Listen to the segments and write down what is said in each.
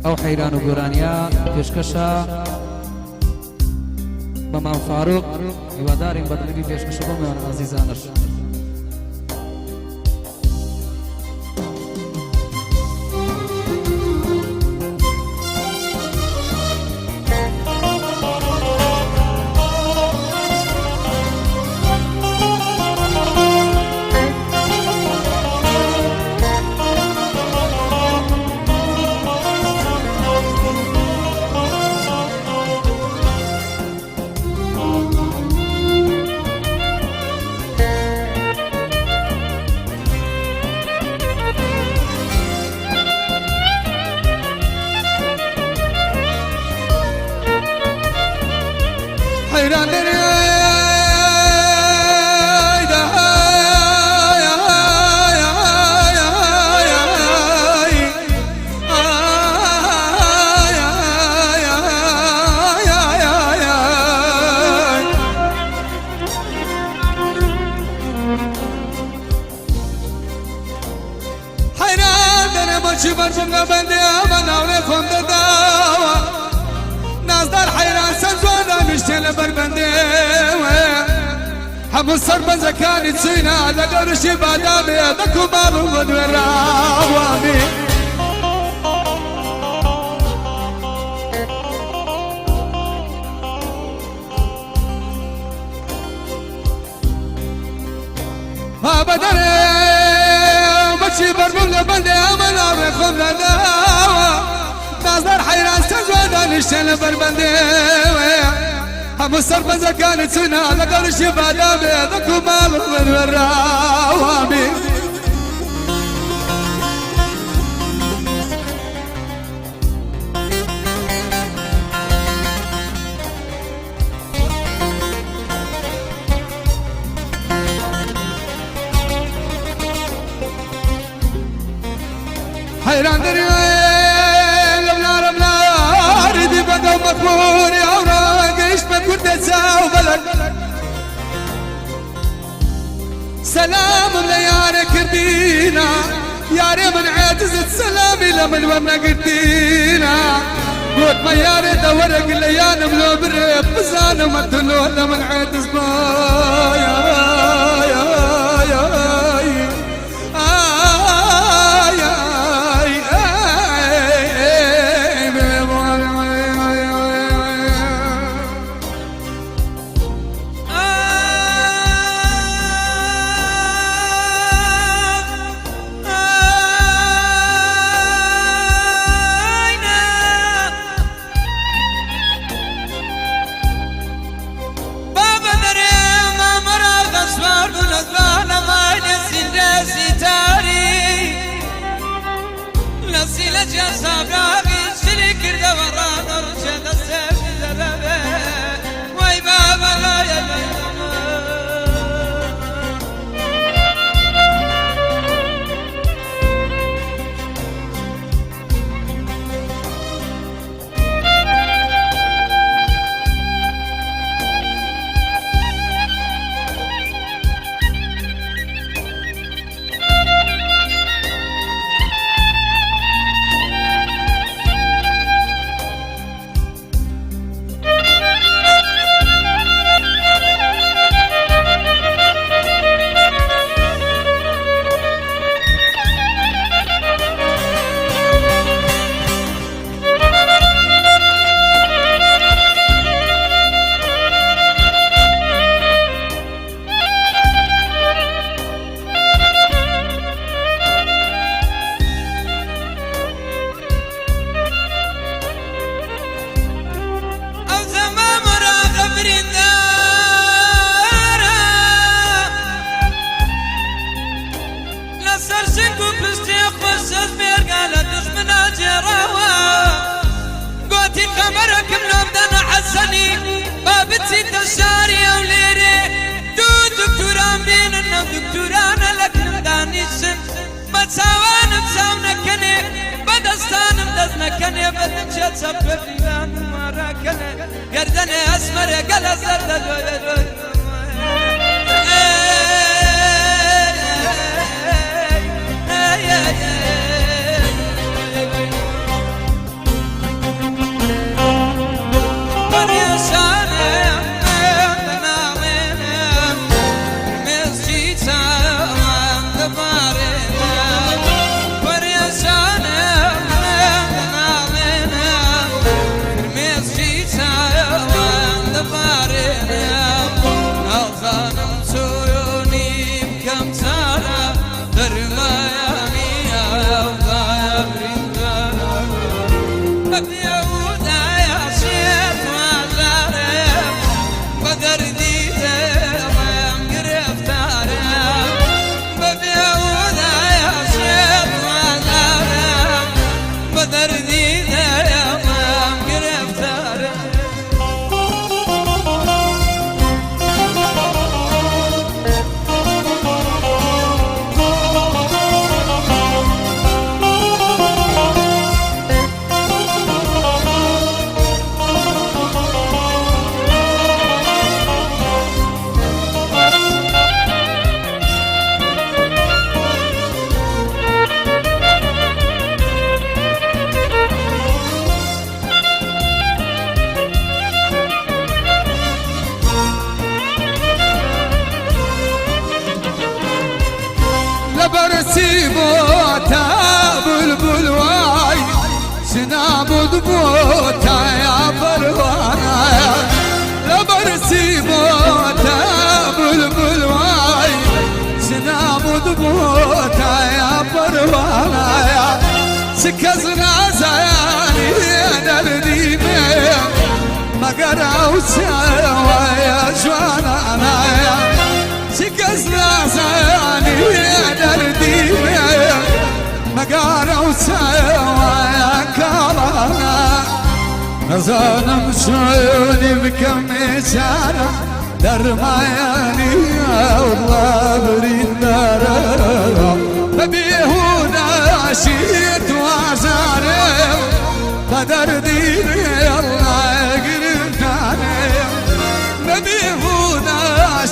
او حيران وقرانيا پێشکەشە بە مام فاروق هیوادارین بەدڵنگی پێشکەشە بۆ میوان عەزیزانش. همو سربز كانت سينا لقرشي بادامي ذكو مالو من راوامي ما بدري ماشي برمول لبندي امنا بخم لداوا ناظر حيران سجوانا نشتل بربندي همو سربز كانت سنة لقرشي بادامي ذكو مال من الراوامي حيران دريوين لبلا ربلا ردي بدو مكبور يا وراق اشبك ودسا وبلد سلام لياري كردينا ياري من عاجزة سلامي لمن ومنا قدينا قوت ما ياري دورق الليان ملو بريب بزانا مدلو لمن عاجز بايا كني بدمشت سبب لي مرة كني قردني أسمر قل أزرد سنابود بوتا يا پروانه لبرسی بوتا بلبل وای سنابود بوتا یا پروانه سکز نازانی دردی مگر اوسوا یا جوانانا سکز نازانی دردی مگر اوسوا یا کالانا نزانم شونی بکم چارا درمایانی الله برین دارم ببیهونا شیت وازارم بدردی الله گرفتارم ببیهونا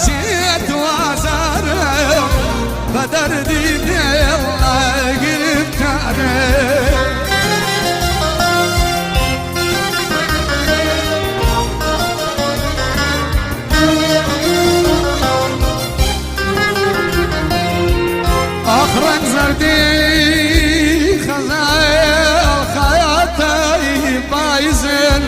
شیت وازارم بدردی الله گرفتارم آخرن زردی خزایل خیاطی بایزن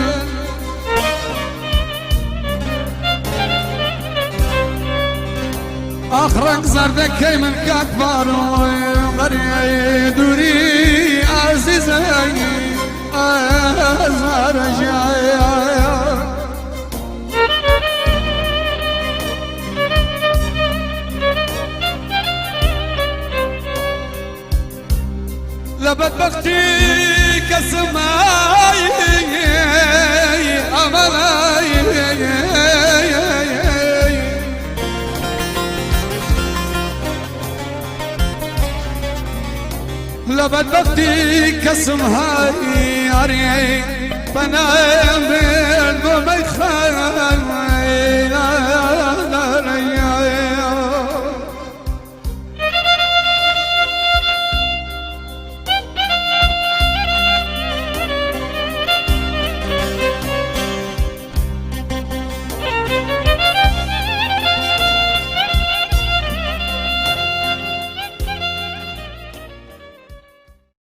آخرن زردکی من کتباروی غری دوری عزیزی ازار جای لبدبختي كسماي أملاي لبدبختي كسماي أري بنايم بالبمي خان